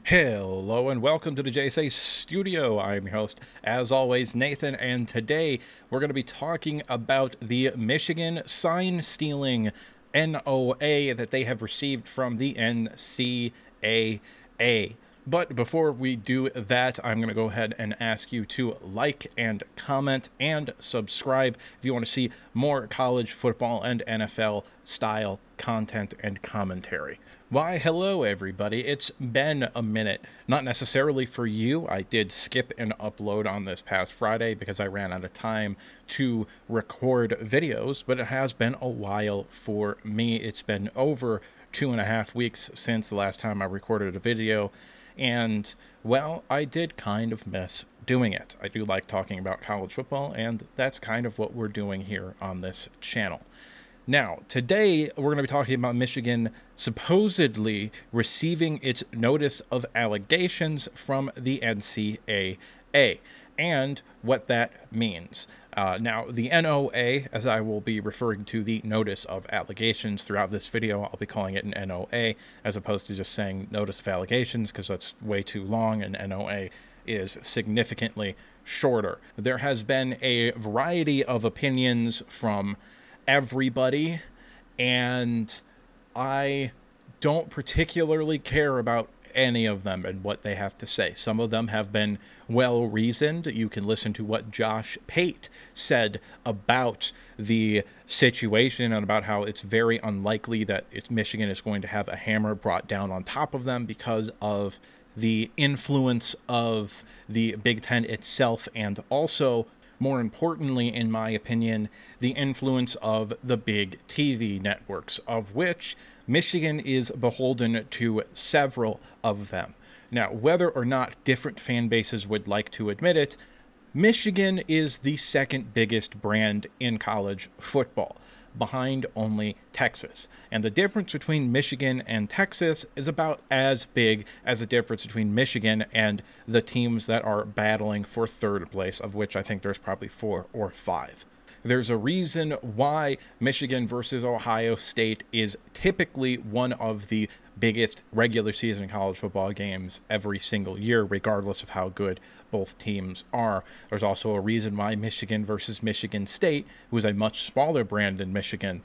Hello and welcome to the JSA Studio. I'm your host, as always, Nathan, and today we're going to be talking about the Michigan sign-stealing NOA that they have received from the NCAA. But before we do that, I'm going to go ahead and ask you to like and comment and subscribe if you want to see more college football and NFL style content and commentary. Why, hello everybody. It's been a minute. Not necessarily for you. I did skip an upload on this past Friday because I ran out of time to record videos, but it has been a while for me. It's been over 2.5 weeks since the last time I recorded a video. And, well, I did kind of miss doing it. I do like talking about college football, and that's kind of what we're doing here on this channel. Now, today we're going to be talking about Michigan supposedly receiving its notice of allegations from the NCAA and what that means. Now, the NOA, as I will be referring to the notice of allegations throughout this video, I'll be calling it an NOA as opposed to just saying notice of allegations because that's way too long, and NOA is significantly shorter. There has been a variety of opinions from everybody, and I don't particularly care about any of them and what they have to say. Some of them have been well reasoned. You can listen to what Josh Pate said about the situation and about how it's very unlikely that Michigan is going to have a hammer brought down on top of them because of the influence of the Big Ten itself, and also, more importantly, in my opinion, the influence of the big TV networks, of which Michigan is beholden to several of them. Now, whether or not different fan bases would like to admit it, Michigan is the second biggest brand in college football, behind only Texas. And the difference between Michigan and Texas is about as big as the difference between Michigan and the teams that are battling for third place, of which I think there's probably 4 or 5. There's a reason why Michigan versus Ohio State is typically one of the biggest regular season college football games every single year, regardless of how good both teams are. There's also a reason why Michigan versus Michigan State, who is a much smaller brand in Michigan,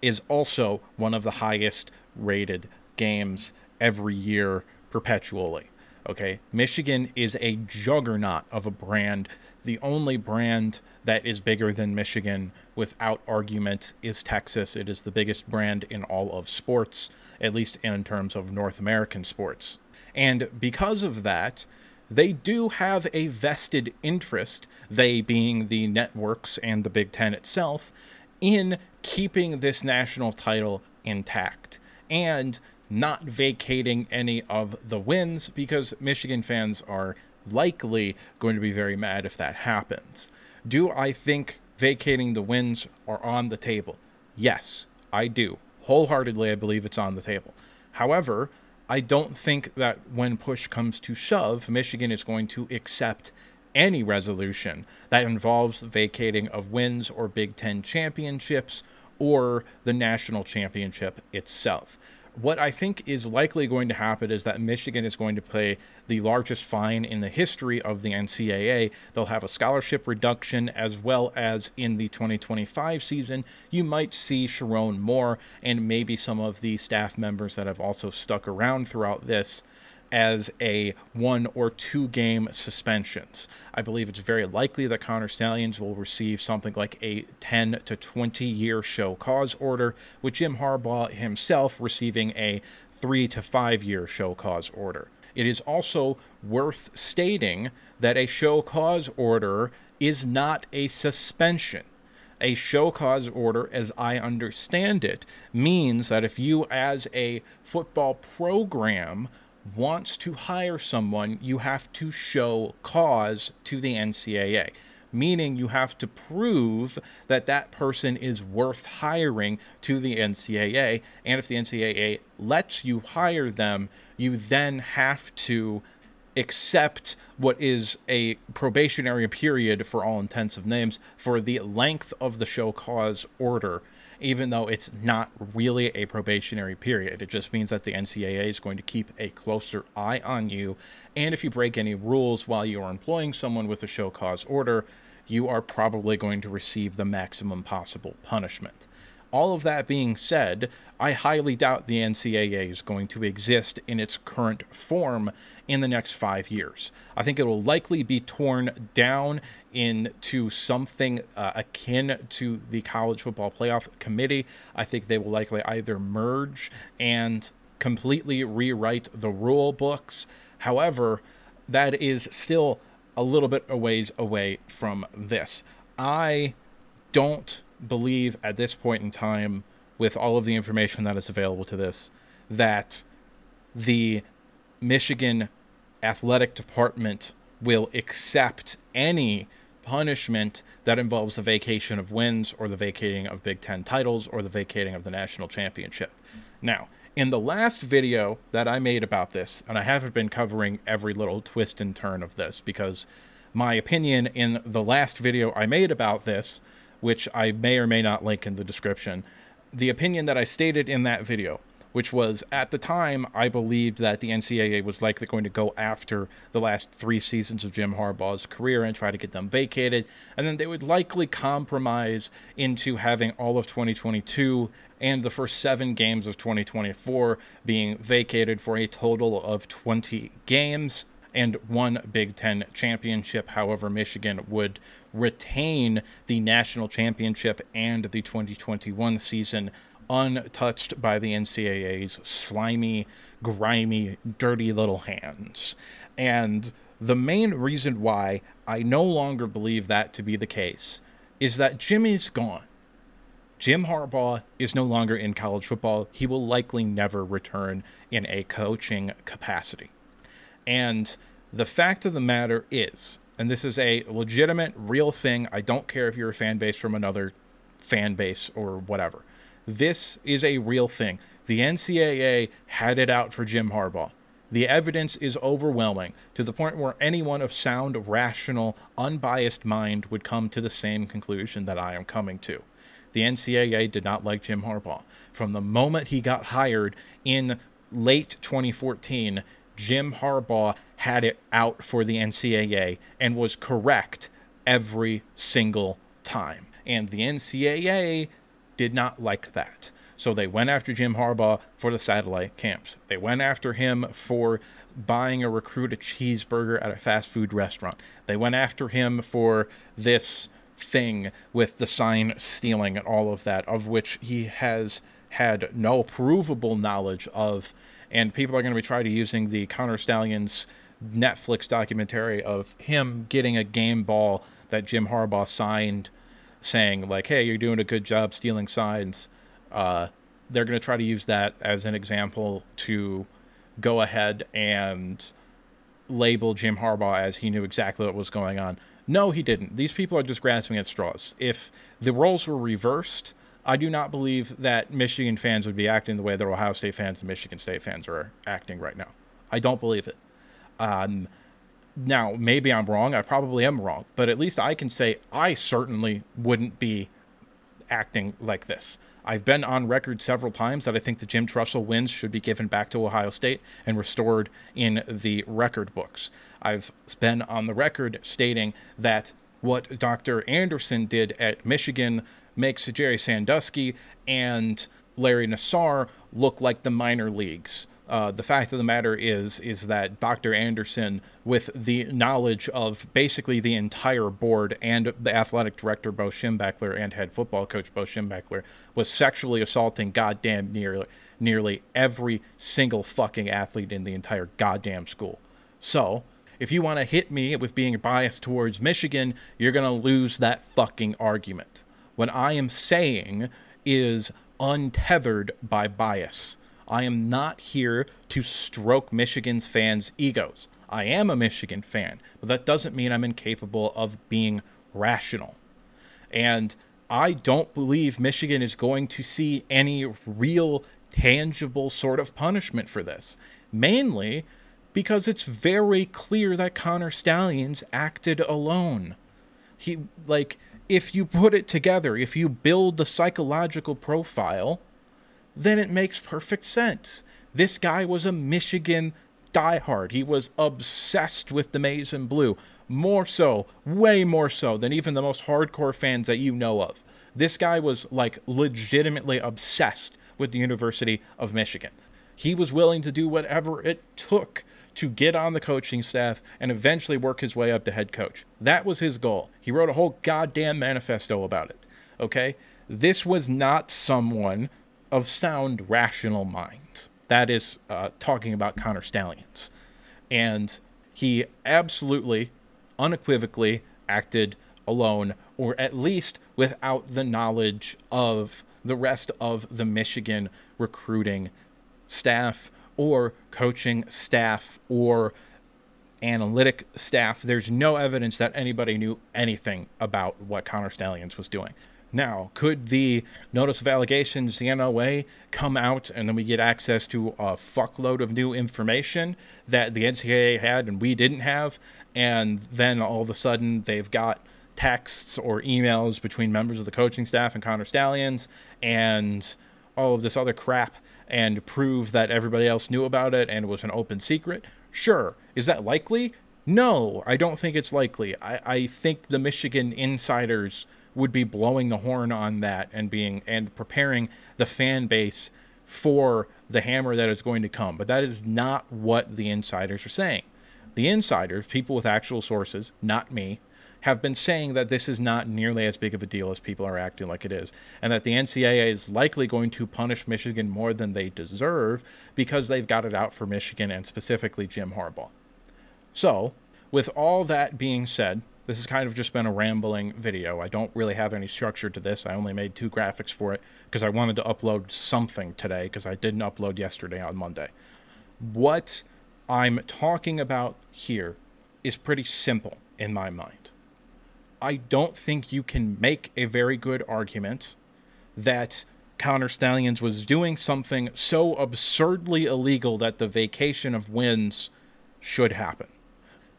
is also one of the highest rated games every year perpetually. Okay, Michigan is a juggernaut of a brand. The only brand that is bigger than Michigan, without argument, is Texas. It is the biggest brand in all of sports, at least in terms of North American sports. And because of that, they do have a vested interest, they being the networks and the Big Ten itself, in keeping this national title intact and not vacating any of the wins, because Michigan fans are likely going to be very mad if that happens. Do I think vacating the wins are on the table? Yes, I do. Wholeheartedly, I believe it's on the table. However, I don't think that when push comes to shove, Michigan is going to accept any resolution that involves vacating of wins or Big Ten championships or the national championship itself. What I think is likely going to happen is that Michigan is going to pay the largest fine in the history of the NCAA. They'll have a scholarship reduction, as well as in the 2025 season, you might see Sharon Moore and maybe some of the staff members that have also stuck around throughout this as a 1 or 2 game suspensions. I believe it's very likely that Connor Stalions will receive something like a 10 to 20 year show cause order, with Jim Harbaugh himself receiving a 3 to 5 year show cause order. It is also worth stating that a show cause order is not a suspension. A show cause order, as I understand it, means that if you as a football program wants to hire someone, you have to show cause to the NCAA, meaning you have to prove that that person is worth hiring to the NCAA, and if the NCAA lets you hire them, you then have to accept what is a probationary period for all intents and names for the length of the show cause order even though it's not really a probationary period. It just means that the NCAA is going to keep a closer eye on you, and if you break any rules while you are employing someone with a show cause order, you are probably going to receive the maximum possible punishment. All of that being said, I highly doubt the NCAA is going to exist in its current form in the next 5 years. I think it will likely be torn down into something akin to the College Football Playoff Committee. I think they will likely either merge and completely rewrite the rule books. However, that is still a little bit a ways away from this. I don't believe at this point in time, with all of the information that is available to this, that the Michigan athletic department will accept any punishment that involves the vacation of wins or the vacating of Big Ten titles or the vacating of the national championship. Now, in the last video that I made about this, and I haven't been covering every little twist and turn of this because my opinion in the last video I made about this, which I may or may not link in the description, the opinion that I stated in that video, which was, at the time, I believed that the NCAA was likely going to go after the last 3 seasons of Jim Harbaugh's career and try to get them vacated, and then they would likely compromise into having all of 2022 and the first 7 games of 2024 being vacated for a total of 20 games and 1 Big Ten championship. However, Michigan would retain the national championship and the 2021 season untouched by the NCAA's slimy, grimy, dirty little hands. And the main reason why I no longer believe that to be the case is that Jimmy's gone. Jim Harbaugh is no longer in college football. He will likely never return in a coaching capacity. And the fact of the matter is, and this is a legitimate, real thing, I don't care if you're a fan base from another fan base or whatever. This is a real thing. The NCAA had it out for Jim Harbaugh. The evidence is overwhelming to the point where anyone of sound, rational, unbiased mind would come to the same conclusion that I am coming to. The NCAA did not like Jim Harbaugh. From the moment he got hired in late 2014, Jim Harbaugh had it out for the NCAA and was correct every single time. And the NCAA did not like that. So they went after Jim Harbaugh for the satellite camps. They went after him for buying a recruit a cheeseburger at a fast food restaurant. They went after him for this thing with the sign stealing and all of that, of which he has had no provable knowledge of. And people are going to be trying to using the Connor Stalions Netflix documentary of him getting a game ball that Jim Harbaugh signed saying, like, hey, you're doing a good job stealing signs. They're going to try to use that as an example to go ahead and label Jim Harbaugh as he knew exactly what was going on. No, he didn't. These people are just grasping at straws. If the roles were reversed, I do not believe that Michigan fans would be acting the way that Ohio State fans and Michigan State fans are acting right now. I don't believe it. Now, maybe I'm wrong. I probably am wrong. But at least I can say I certainly wouldn't be acting like this. I've been on record several times that I think the Jim Tressel wins should be given back to Ohio State and restored in the record books. I've been on the record stating that what Dr. Anderson did at Michigan makes Jerry Sandusky and Larry Nassar look like the minor leagues. The fact of the matter is that Dr. Anderson, with the knowledge of basically the entire board and the athletic director, Bo Schembechler, and head football coach, Bo Schembechler, was sexually assaulting goddamn nearly every single fucking athlete in the entire goddamn school. So, if you want to hit me with being biased towards Michigan, you're going to lose that fucking argument. What I am saying is untethered by bias. I am not here to stroke Michigan's fans' egos. I am a Michigan fan, but that doesn't mean I'm incapable of being rational. And I don't believe Michigan is going to see any real, tangible sort of punishment for this. Mainly because it's very clear that Connor Stalions acted alone. if you put it together, if you build the psychological profile, then it makes perfect sense. This guy was a Michigan diehard. He was obsessed with the maize and blue. More so, way more so than even the most hardcore fans that you know of. This guy was like legitimately obsessed with the University of Michigan. He was willing to do whatever it took to get on the coaching staff and eventually work his way up to head coach. That was his goal. He wrote a whole goddamn manifesto about it. Okay? This was not someone of sound, rational mind. That is talking about Connor Stalions. And he absolutely, unequivocally acted alone, or at least without the knowledge of the rest of the Michigan recruiting staff or coaching staff or analytic staff. There's no evidence that anybody knew anything about what Connor Stalions was doing. Now, could the notice of allegations, the NOA, come out and then we get access to a fuckload of new information that the NCAA had and we didn't have, and then all of a sudden they've got texts or emails between members of the coaching staff and Connor Stalions and all of this other crap, and prove that everybody else knew about it and it was an open secret? Sure. Is that likely? No, I don't think it's likely. I think the Michigan insiders would be blowing the horn on that and preparing the fan base for the hammer that is going to come. But that is not what the insiders are saying. The insiders, people with actual sources, not me, have been saying that this is not nearly as big of a deal as people are acting like it is, and that the NCAA is likely going to punish Michigan more than they deserve because they've got it out for Michigan and specifically Jim Harbaugh. So, with all that being said, this has kind of just been a rambling video. I don't really have any structure to this. I only made 2 graphics for it because I wanted to upload something today because I didn't upload yesterday on Monday. What I'm talking about here is pretty simple in my mind. I don't think you can make a very good argument that Connor Stalions was doing something so absurdly illegal that the vacation of wins should happen.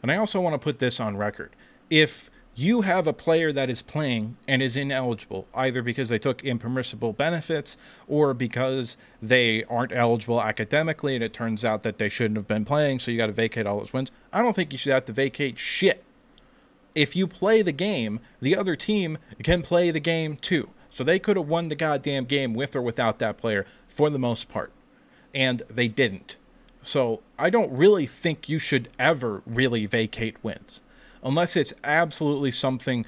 And I also want to put this on record. If you have a player that is playing and is ineligible, either because they took impermissible benefits or because they aren't eligible academically and it turns out that they shouldn't have been playing, so you got to vacate all those wins, I don't think you should have to vacate shit. If you play the game, the other team can play the game too. So they could have won the goddamn game with or without that player for the most part. And they didn't. So I don't really think you should ever really vacate wins. Unless it's absolutely something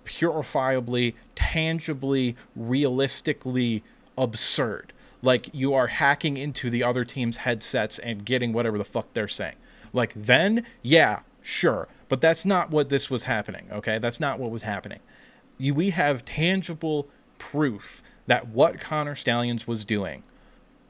purifiably, tangibly, realistically absurd. Like you are hacking into the other team's headsets and getting whatever the fuck they're saying. Like then, yeah, sure. But that's not what this was happening, okay? That's not what was happening. We have tangible proof that what Connor Stalions was doing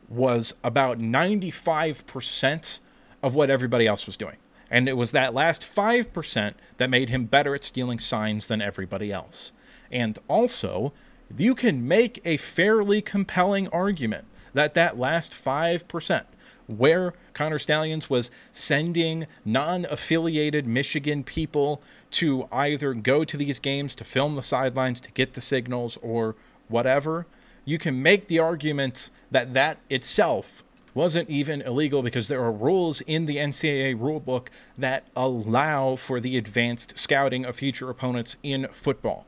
was about 95% of what everybody else was doing. And it was that last 5% that made him better at stealing signs than everybody else. And also, you can make a fairly compelling argument that that last 5%, where Connor Stalions was sending non-affiliated Michigan people to either go to these games to film the sidelines, to get the signals, or whatever, you can make the argument that that itself wasn't even illegal because there are rules in the NCAA rulebook that allow for the advanced scouting of future opponents in football.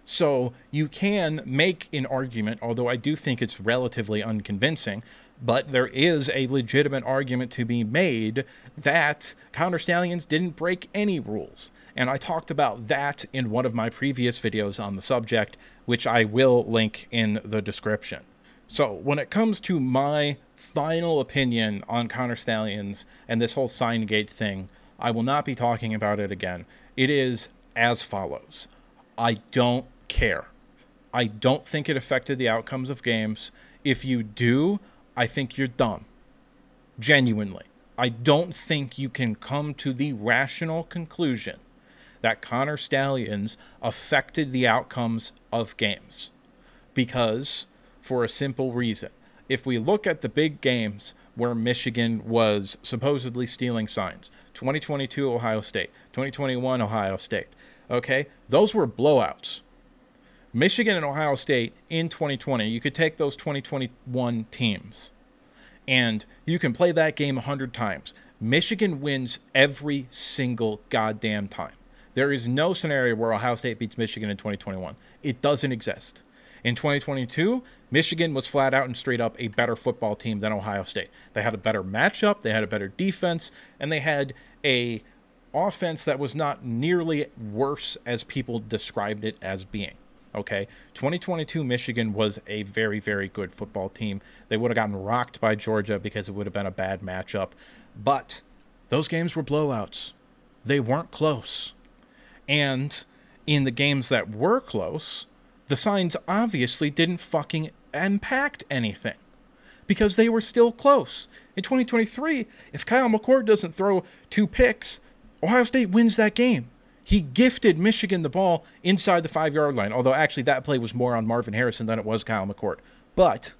So you can make an argument, although I do think it's relatively unconvincing, but there is a legitimate argument to be made that Connor Stalions didn't break any rules. And I talked about that in one of my previous videos on the subject, which I will link in the description. So when it comes to my final opinion on Connor Stalions and this whole Signgate thing, I will not be talking about it again. It is as follows. I don't care. I don't think it affected the outcomes of games. If you do, I think you're dumb. Genuinely. I don't think you can come to the rational conclusion that Connor Stalions affected the outcomes of games. Because, for a simple reason, if we look at the big games where Michigan was supposedly stealing signs, 2022 Ohio State, 2021 Ohio State, okay, those were blowouts. Michigan and Ohio State in 2020, you could take those 2021 teams and you can play that game 100 times. Michigan wins every single goddamn time. There is no scenario where Ohio State beats Michigan in 2021. It doesn't exist. In 2022, Michigan was flat out and straight up a better football team than Ohio State. They had a better matchup, they had a better defense, and they had a offense that was not nearly worse as people described it as being. Okay, 2022 Michigan was a very, very good football team. They would have gotten rocked by Georgia because it would have been a bad matchup. But those games were blowouts. They weren't close. And in the games that were close, the signs obviously didn't fucking impact anything because they were still close. In 2023, if Kyle McCord doesn't throw 2 picks, Ohio State wins that game. He gifted Michigan the ball inside the 5-yard line, although actually that play was more on Marvin Harrison than it was Kyle McCord. But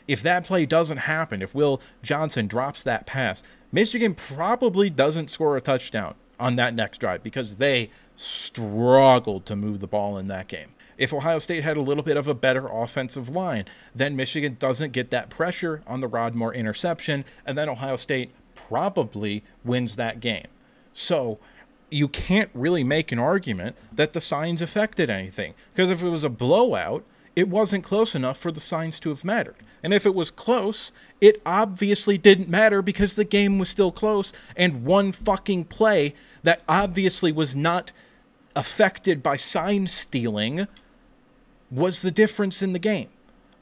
if that play doesn't happen, if Will Johnson drops that pass, Michigan probably doesn't score a touchdown on that next drive because they struggled to move the ball in that game. If Ohio State had a little bit of a better offensive line, then Michigan doesn't get that pressure on the Rod Moore interception, and then Ohio State probably wins that game. So you can't really make an argument that the signs affected anything, because if it was a blowout, it wasn't close enough for the signs to have mattered. And if it was close, it obviously didn't matter because the game was still close, and one fucking play that obviously was not affected by sign stealing was the difference in the game.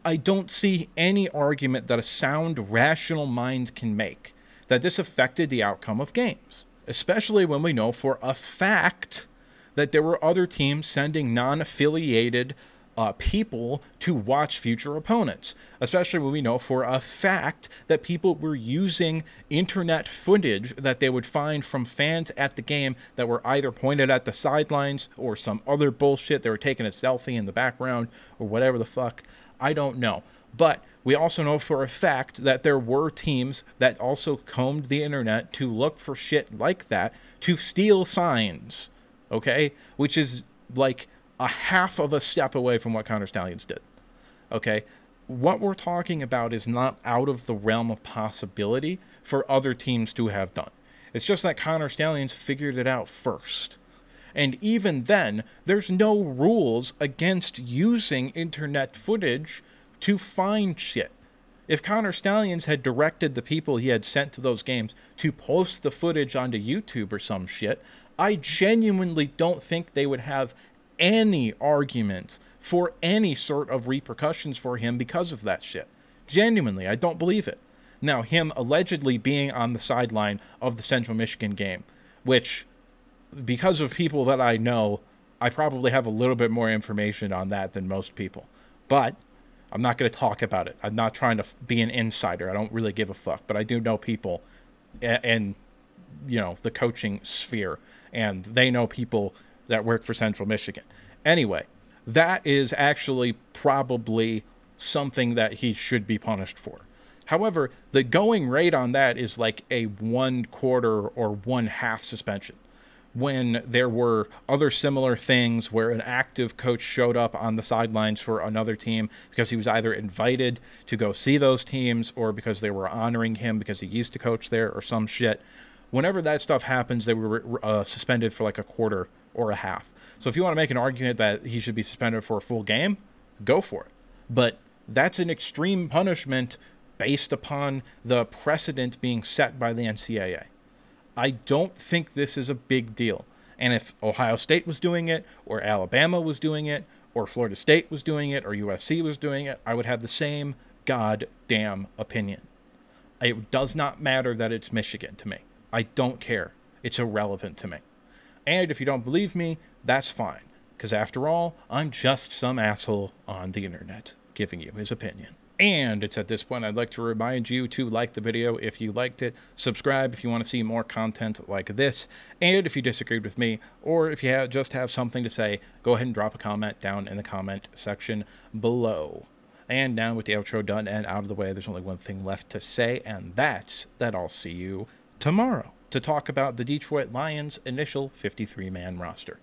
I don't see any argument that a sound, rational mind can make that this affected the outcome of games, especially when we know for a fact that there were other teams sending non-affiliated people to watch future opponents, especially when we know for a fact that people were using internet footage that they would find from fans at the game that were either pointed at the sidelines or some other bullshit. They were taking a selfie in the background or whatever the fuck. I don't know. But we also know for a fact that there were teams that also combed the internet to look for shit like that to steal signs, okay? Which is like a half of a step away from what Connor Stallions did, okay? What we're talking about is not out of the realm of possibility for other teams to have done. It's just that Connor Stallions figured it out first. And even then, there's no rules against using internet footage to find shit. If Connor Stallions had directed the people he had sent to those games to post the footage onto YouTube or some shit, I genuinely don't think they would have any argument for any sort of repercussions for him because of that shit. Genuinely, I don't believe it. Now, him allegedly being on the sideline of the Central Michigan game, which, because of people that I know, I probably have a little bit more information on that than most people. But I'm not going to talk about it. I'm not trying to be an insider. I don't really give a fuck. But I do know people and, you know, the coaching sphere. And they know people that work for Central Michigan. Anyway, that is actually probably something that he should be punished for. However, the going rate on that is like a 1/4 or 1/2 suspension. When there were other similar things where an active coach showed up on the sidelines for another team because he was either invited to go see those teams or because they were honoring him because he used to coach there or some shit. Whenever that stuff happens, they were suspended for like a 1/4 or a 1/2. So if you want to make an argument that he should be suspended for a full game, go for it. But that's an extreme punishment based upon the precedent being set by the NCAA. I don't think this is a big deal. And if Ohio State was doing it, or Alabama was doing it, or Florida State was doing it, or USC was doing it, I would have the same goddamn opinion. It does not matter that it's Michigan to me. I don't care. It's irrelevant to me. And if you don't believe me, that's fine. Because after all, I'm just some asshole on the internet giving you his opinion. And it's at this point I'd like to remind you to like the video if you liked it, subscribe if you want to see more content like this, and if you disagreed with me, or if you just have something to say, go ahead and drop a comment down in the comment section below. And now with the outro done and out of the way, there's only one thing left to say, and that's that I'll see you tomorrow to talk about the Detroit Lions' initial 53-man roster.